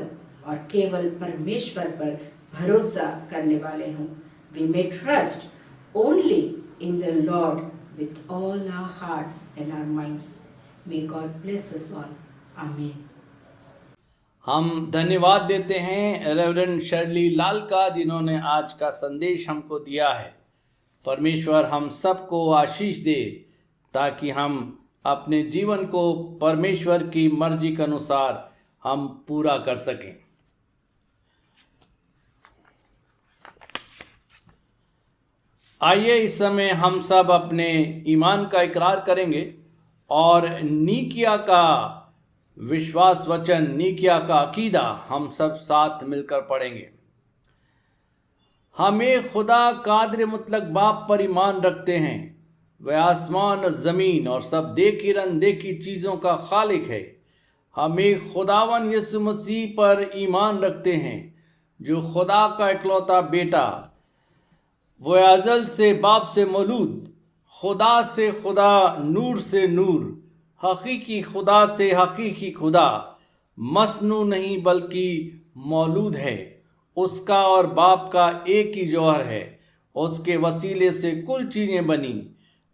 और केवल परमेश्वर पर भरोसा करने वाले हों। We may trust only in the Lord with all our hearts and our minds. May God bless us all. Amen. हम धन्यवाद देते हैं रेवरेंड शर्ली लाल का, जिन्होंने आज का संदेश हमको दिया है। परमेश्वर हम सबको आशीष दे ताकि हम अपने जीवन को परमेश्वर की मर्जी के अनुसार हम पूरा कर सकें। आइए इस समय हम सब अपने ईमान का इकरार करेंगे और नीकिया का विश्वास वचन, नीकिया का अकीदा हम सब साथ मिलकर पढ़ेंगे। हम एक खुदा कादिर मुतलक बाप पर ईमान रखते हैं। वह आसमान और ज़मीन और सब देखी अनदेखी चीज़ों का खालिक है। हम एक खुदावन यीशु मसीह पर ईमान रखते हैं, जो खुदा का इकलौता बेटा, वह अज़ल से बाप से मौलूद, खुदा से खुदा, नूर से नूर, हकीकी खुदा से हकीकी खुदा, मसनू नहीं बल्कि मौलूद है। उसका और बाप का एक ही जौहर है। उसके वसीले से कुल चीज़ें बनी।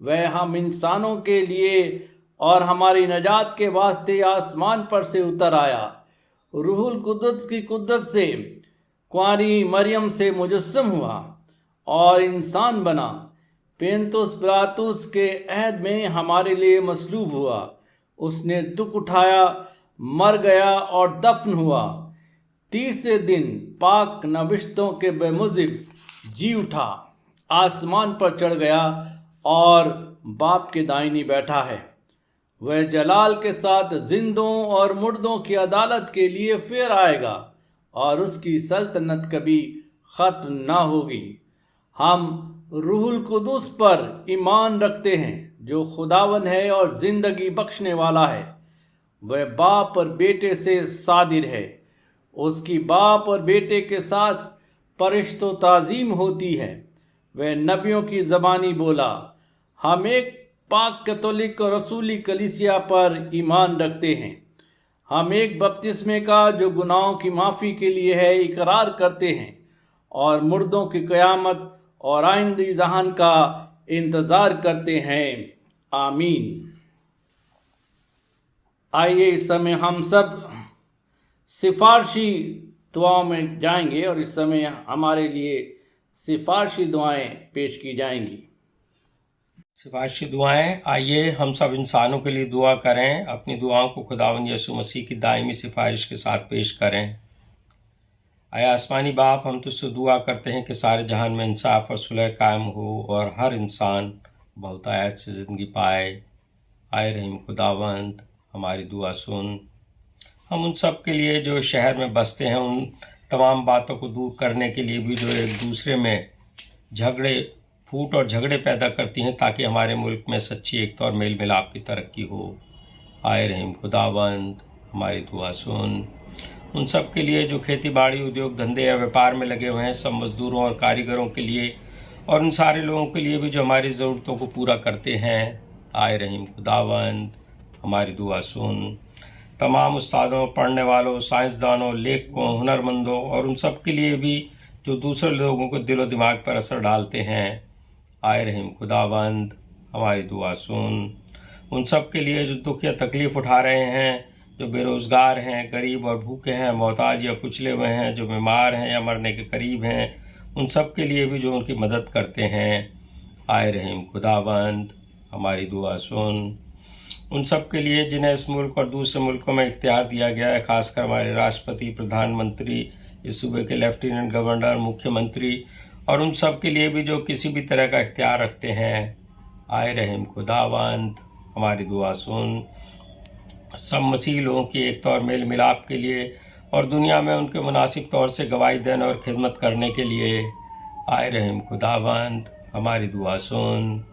वह हम इंसानों के लिए और हमारी नजात के वास्ते आसमान पर से उतर आया। रूहुल कुद्दस की कुद्दत से कुंवारी मरियम से मुजस्सम हुआ और इंसान बना। पेंतुस पिलातुस के अहद में हमारे लिए मसलूब हुआ। उसने दुख उठाया, मर गया और दफन हुआ। तीसरे दिन पाक नबिश्तों के बेमुजिब जी उठा, आसमान पर चढ़ गया और बाप के दाहिनी बैठा है। वह जलाल के साथ जिंदों और मुर्दों की अदालत के लिए फिर आएगा और उसकी सल्तनत कभी ख़त्म ना होगी। हम रूहुल कुदुस पर ईमान रखते हैं, जो खुदावन है और ज़िंदगी बख्शने वाला है। वह बाप और बेटे से सादिर है। उसकी बाप और बेटे के साथ परिश्तो ताज़ीम होती है। वह नबियों की ज़बानी बोला। हम एक पाक कैथोलिक और रसूली कलीसिया पर ईमान रखते हैं। हम एक बपतिस्मे का जो गुनाहों की माफ़ी के लिए है इकरार करते हैं और मुर्दों की क़यामत और आइंदी जहान का इंतज़ार करते हैं। आमीन। आइए इस समय हम सब सिफारशी दुआओं में जाएंगे और इस समय हमारे लिए सिफारशी दुआएं पेश की जाएंगी। सिफारशी दुआएं। आइए हम सब इंसानों के लिए दुआ करें। अपनी दुआओं को खुदावंद यीशु मसीह की दायमी सिफारिश के साथ पेश करें। आया आसमानी बाप, हम तुझसे दुआ करते हैं कि सारे जहान में इंसाफ और सुलह कायम हो और हर इंसान बहुत आयत से ज़िंदगी पाए। आए रहीम खुदावंद हमारी दुआ सुन। हम उन सब के लिए जो शहर में बसते हैं, उन तमाम बातों को दूर करने के लिए भी जो एक दूसरे में फूट और झगड़े पैदा करती हैं, ताकि हमारे मुल्क में सच्ची एकता और मेल मिलाप की तरक्की हो। आए रहीम खुदावंद हमारी दुआ सुन। उन सब के लिए जो खेती बाड़ी, उद्योग धंधे या व्यापार में लगे हुए हैं, सब मज़दूरों और कारीगरों के लिए, और उन सारे लोगों के लिए भी जो हमारी ज़रूरतों को पूरा करते हैं। आए रहीम खुदावंद हमारी दुआ सुन। तमाम उस्तादों, पढ़ने वालों, साइंसदानों, लेखकों, हुनरमंदों और उन सब के लिए भी जो दूसरे लोगों को दिलो दिमाग पर असर डालते हैं। आए रहीम खुदावंद हमारी दुआ सुन। उन सब के लिए जो दुख या तकलीफ़ उठा रहे हैं, जो बेरोज़गार हैं, गरीब और भूखे हैं, मोहताज या कुचले हुए हैं, जो बीमार हैं या मरने के करीब हैं, उन सब के लिए भी जो उनकी मदद करते हैं। आए रहीम खुदावंद हमारी दुआ सुन। उन सब के लिए जिन्हें इस मुल्क और दूसरे मुल्कों में इख्तियार दिया गया है, खासकर हमारे राष्ट्रपति, प्रधानमंत्री, इस सूबे के लेफ्टिनेंट गवर्नर, मुख्यमंत्री, और उन सब के लिए भी जो किसी भी तरह का इख्तियार रखते हैं। आए रहीम खुदावंद हमारी दुआ सुन। सब मसीह लोगों की एकता और मेल मिलाप के लिए और दुनिया में उनके मुनासिब तौर से गवाही देने और खिदमत करने के लिए। आए रहीम खुदावंद हमारी दुआ सुन।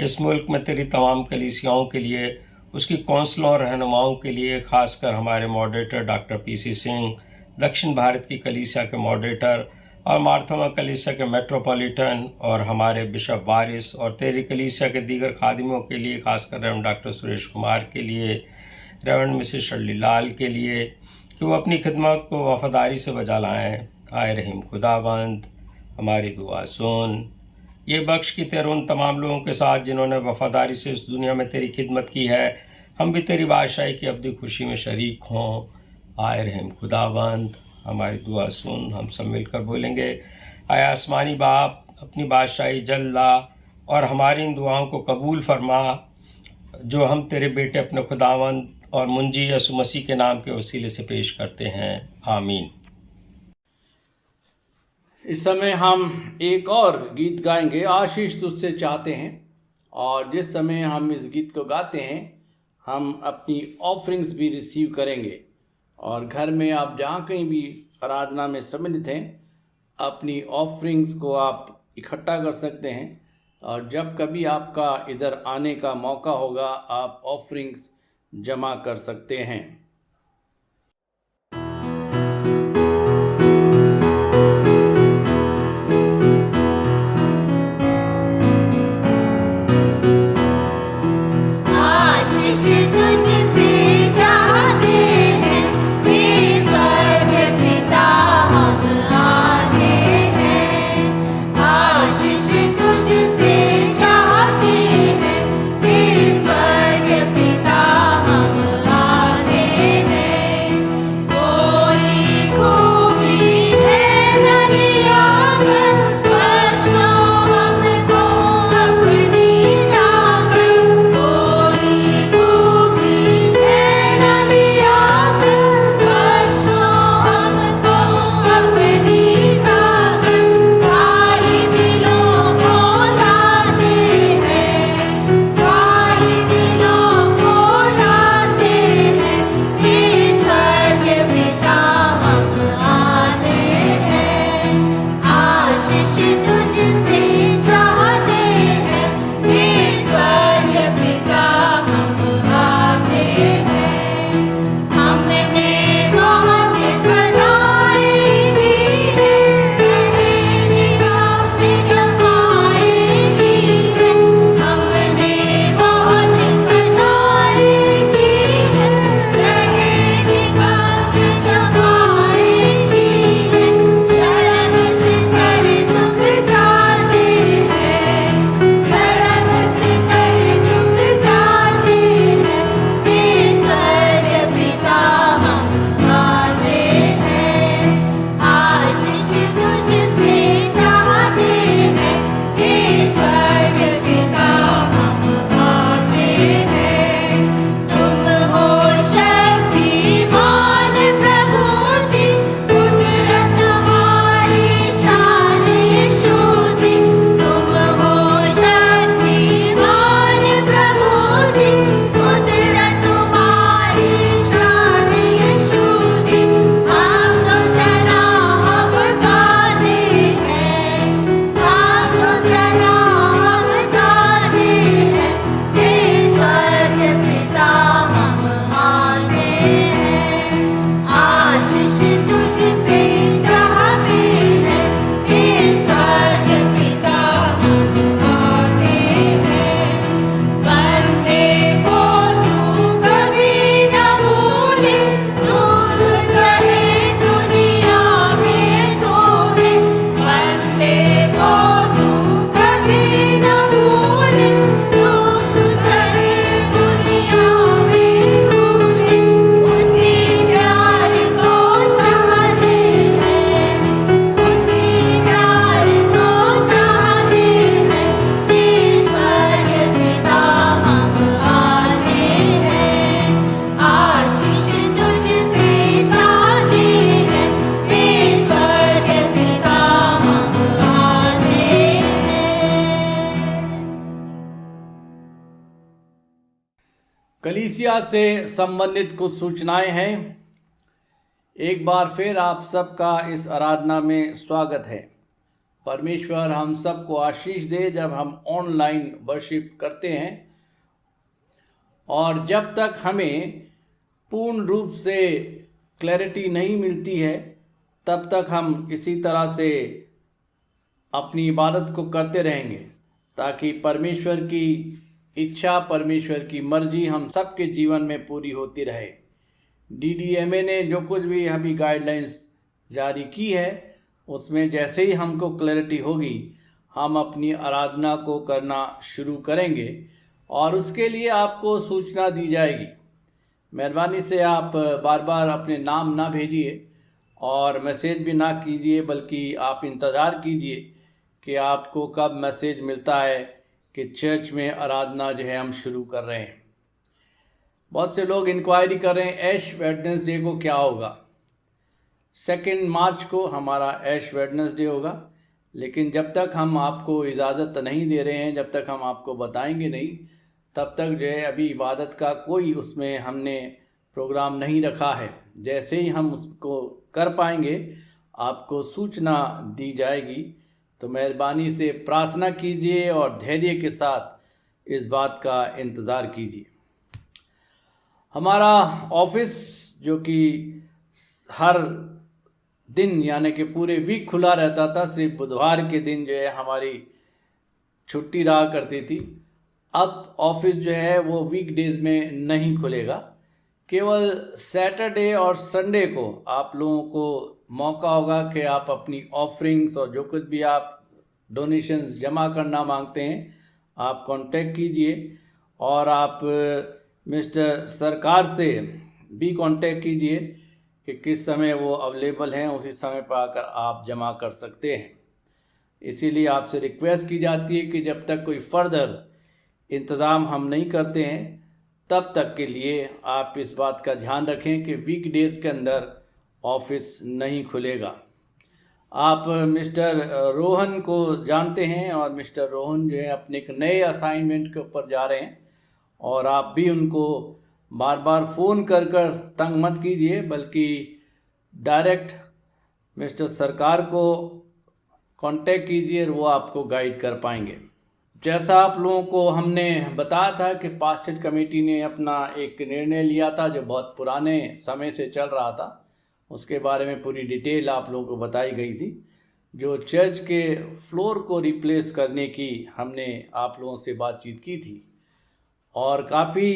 इस मुल्क में तेरी तमाम कलीसियाओं के लिए, उसकी कौंसलों और रहनुमाओं के लिए, खासकर हमारे मॉडरेटर डॉक्टर पीसी सिंह, दक्षिण भारत की कलीसिया के मॉडरेटर और मार्थोमा कलीसिया के मेट्रोपॉलिटन, और हमारे बिशप वारिस, और तेरी कलीसिया के दीगर खादिमों के लिए, खासकर रेवरेंड डॉक्टर सुरेश कुमार के लिए, रेवरेंड मिसेस शर्ली लाल के लिए, कि वो अपनी खिदमत को वफादारी से बजा लाएँ। आए रहीम खुदावंद हमारी दुआ सुन। ये बख्श की तेरे उन तमाम लोगों के साथ जिन्होंने वफादारी से इस दुनिया में तेरी खिदमत की है, हम भी तेरी बादशाही की अब्दी खुशी में शरीक हों। आए रहीम खुदावंद हमारी दुआ सुन। हम सब मिलकर बोलेंगे, आए आसमानी बाप, अपनी बादशाही जल्द ला और हमारी इन दुआओं को कबूल फरमा, जो हम तेरे बेटे अपने खुदावंद और मुंजी यसु मसीह के नाम के वसीले से पेश करते हैं। आमीन। इस समय हम एक और गीत गाएंगे, आशीष तुझसे चाहते हैं। और जिस समय हम इस गीत को गाते हैं, हम अपनी ऑफरिंग्स भी रिसीव करेंगे। और घर में आप जहाँ कहीं भी आराधना में सम्मिलित हैं, अपनी ऑफरिंग्स को आप इकट्ठा कर सकते हैं। और जब कभी आपका इधर आने का मौका होगा, आप ऑफरिंग्स जमा कर सकते हैं। तुझसे चाहते हैं, हे स्वर्ग पिता हम आते हैं। आशीष तुझसे चाहते हैं, हे स्वर्ग पिता हम आते कलीसिया से संबंधित कुछ सूचनाएं हैं। एक बार फिर आप सबका इस आराधना में स्वागत है। परमेश्वर हम सबको आशीष दे जब हम ऑनलाइन वर्शिप करते हैं, और जब तक हमें पूर्ण रूप से क्लैरिटी नहीं मिलती है तब तक हम इसी तरह से अपनी इबादत को करते रहेंगे, ताकि परमेश्वर की इच्छा, परमेश्वर की मर्जी हम सबके जीवन में पूरी होती रहे। DDMA ने जो कुछ भी अभी गाइडलाइंस जारी की है, उसमें जैसे ही हमको क्लैरिटी होगी हम अपनी आराधना को करना शुरू करेंगे और उसके लिए आपको सूचना दी जाएगी। मेहरबानी से आप बार बार अपने नाम ना भेजिए और मैसेज भी ना कीजिए, बल्कि आप इंतज़ार कीजिए कि आपको कब मैसेज मिलता है कि चर्च में आराधना जो है हम शुरू कर रहे हैं। बहुत से लोग इंक्वायरी कर रहे हैं ऐश वेडनेसडे को क्या होगा। 2 मार्च को हमारा ऐश वेडनेसडे होगा, लेकिन जब तक हम आपको इजाज़त नहीं दे रहे हैं, जब तक हम आपको बताएंगे नहीं, तब तक जो है अभी इबादत का कोई उसमें हमने प्रोग्राम नहीं रखा है। जैसे ही हम उसको कर पाएंगे आपको सूचना दी जाएगी। तो मेहरबानी से प्रार्थना कीजिए और धैर्य के साथ इस बात का इंतज़ार कीजिए। हमारा ऑफिस जो कि हर दिन यानी कि पूरे वीक खुला रहता था, सिर्फ बुधवार के दिन जो है हमारी छुट्टी रहा करती थी। अब ऑफिस जो है वो वीकडेज में नहीं खुलेगा, केवल सैटरडे और संडे को आप लोगों को मौका होगा कि आप अपनी ऑफरिंग्स और जो कुछ भी आप डोनेशंस जमा करना मांगते हैं आप कांटेक्ट कीजिए, और आप मिस्टर सरकार से भी कांटेक्ट कीजिए कि किस समय वो अवेलेबल हैं, उसी समय पर आकर आप जमा कर सकते हैं। इसीलिए आपसे रिक्वेस्ट की जाती है कि जब तक कोई फर्दर इंतज़ाम हम नहीं करते हैं तब तक के लिए आप इस बात का ध्यान रखें कि वीकडेज़ के अंदर ऑफिस नहीं खुलेगा। आप मिस्टर रोहन को जानते हैं, और मिस्टर रोहन जो है अपने एक नए असाइनमेंट के ऊपर जा रहे हैं, और आप भी उनको बार बार फ़ोन कर तंग मत कीजिए, बल्कि डायरेक्ट मिस्टर सरकार को कांटेक्ट कीजिए और वो आपको गाइड कर पाएंगे। जैसा आप लोगों को हमने बताया था कि पास्टर कमेटी ने अपना एक निर्णय लिया था जो बहुत पुराने समय से चल रहा था, उसके बारे में पूरी डिटेल आप लोगों को बताई गई थी। जो चर्च के फ्लोर को रिप्लेस करने की हमने आप लोगों से बातचीत की थी, और काफ़ी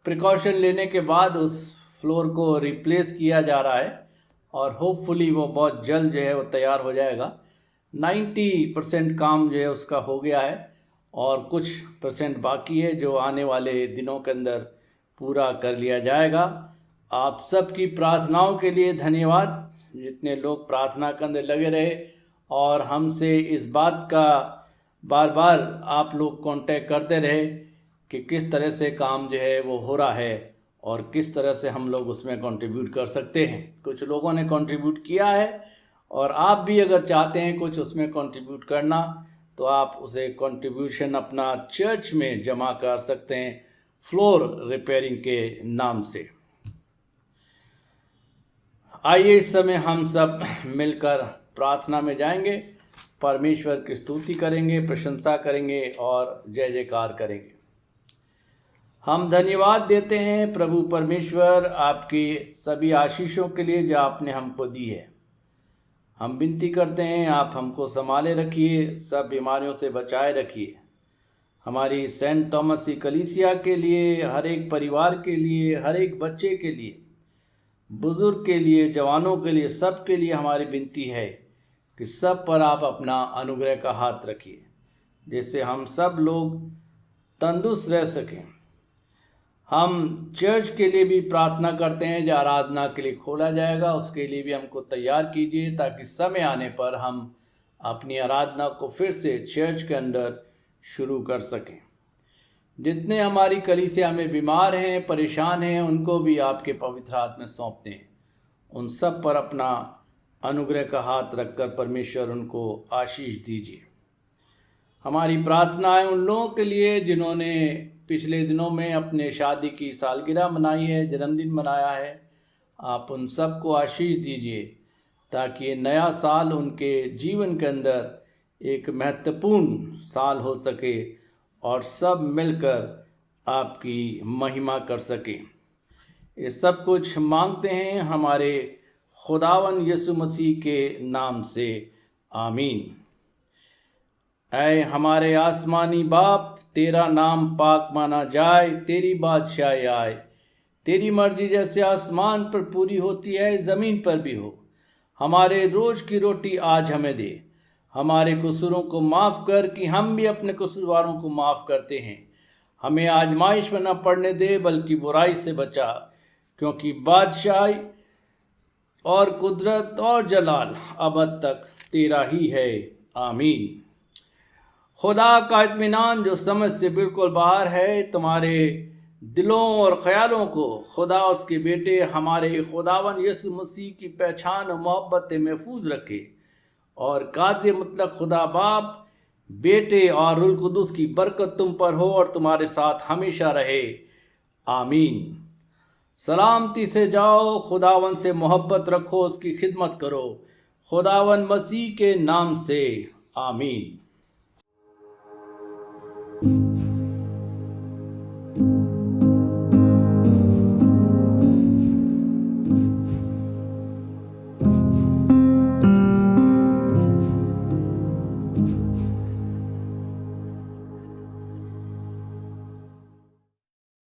प्रिकॉशन लेने के बाद उस फ्लोर को रिप्लेस किया जा रहा है, और होपफुली वो बहुत जल्द जो है वो तैयार हो जाएगा। 90% काम जो है उसका हो गया है, और कुछ % बाकी है जो आने वाले दिनों के अंदर पूरा कर लिया जाएगा। आप सबकी प्रार्थनाओं के लिए धन्यवाद, जितने लोग प्रार्थना के अंदर लगे रहे और हमसे इस बात का बार बार आप लोग कांटेक्ट करते रहे कि किस तरह से काम जो है वो हो रहा है और किस तरह से हम लोग उसमें कंट्रीब्यूट कर सकते हैं। कुछ लोगों ने कंट्रीब्यूट किया है, और आप भी अगर चाहते हैं कुछ उसमें कंट्रीब्यूट करना तो आप उसे कंट्रीब्यूशन अपना चर्च में जमा कर सकते हैं फ्लोर रिपेयरिंग के नाम से। आइए इस समय हम सब मिलकर प्रार्थना में जाएंगे, परमेश्वर की स्तुति करेंगे, प्रशंसा करेंगे और जय जयकार करेंगे। हम धन्यवाद देते हैं प्रभु परमेश्वर आपकी सभी आशीषों के लिए जो आपने हमको दी है। हम विनती करते हैं आप हमको संभाले रखिए, सब बीमारियों से बचाए रखिए। हमारी सेंट थॉमस की कलीसिया के लिए, हर एक परिवार के लिए, हर एक बच्चे के लिए, बुज़ुर्ग के लिए, जवानों के लिए, सब के लिए हमारी विनती है कि सब पर आप अपना अनुग्रह का हाथ रखिए, जिससे हम सब लोग तंदुरुस्त रह सकें। हम चर्च के लिए भी प्रार्थना करते हैं जो आराधना के लिए खोला जाएगा, उसके लिए भी हमको तैयार कीजिए, ताकि समय आने पर हम अपनी आराधना को फिर से चर्च के अंदर शुरू कर सकें। जितने हमारी कलीसिया में बीमार हैं, परेशान हैं, उनको भी आपके पवित्र हाथ में सौंपते हैं। उन सब पर अपना अनुग्रह का हाथ रखकर परमेश्वर उनको आशीष दीजिए। हमारी प्रार्थना है उन लोगों के लिए जिन्होंने पिछले दिनों में अपने शादी की सालगिरह मनाई है, जन्मदिन मनाया है। आप उन सब को आशीष दीजिए ताकि ये नया साल उनके जीवन के अंदर एक महत्वपूर्ण साल हो सके और सब मिलकर आपकी महिमा कर सकें। ये सब कुछ मांगते हैं हमारे खुदावन यीशु मसीह के नाम से, आमीन। ऐ हमारे आसमानी बाप, तेरा नाम पाक माना जाए, तेरी बादशाही आए, तेरी मर्जी जैसे आसमान पर पूरी होती है ज़मीन पर भी हो। हमारे रोज़ की रोटी आज हमें दे, हमारे कसूरों को माफ़ कर कि हम भी अपने कसूरवारों को माफ़ करते हैं। हमें आजमाइश में न पड़ने दे बल्कि बुराई से बचा, क्योंकि बादशाही और कुदरत और जलाल अबद तक तेरा ही है, आमीन। खुदा का इत्मीनान जो समझ से बिल्कुल बाहर है, तुम्हारे दिलों और ख़यालों को खुदा उसके बेटे हमारे खुदावन यीशु मसीह की पहचान और मोहब्बत महफूज रखे, और कादिर मुतलक खुदा बाप, बेटे और रूह कुदुस की बरकत तुम पर हो और तुम्हारे साथ हमेशा रहे, आमीन। सलामती से जाओ, खुदावन से मोहब्बत रखो, उसकी खिदमत करो, खुदावन मसीह के नाम से, आमीन।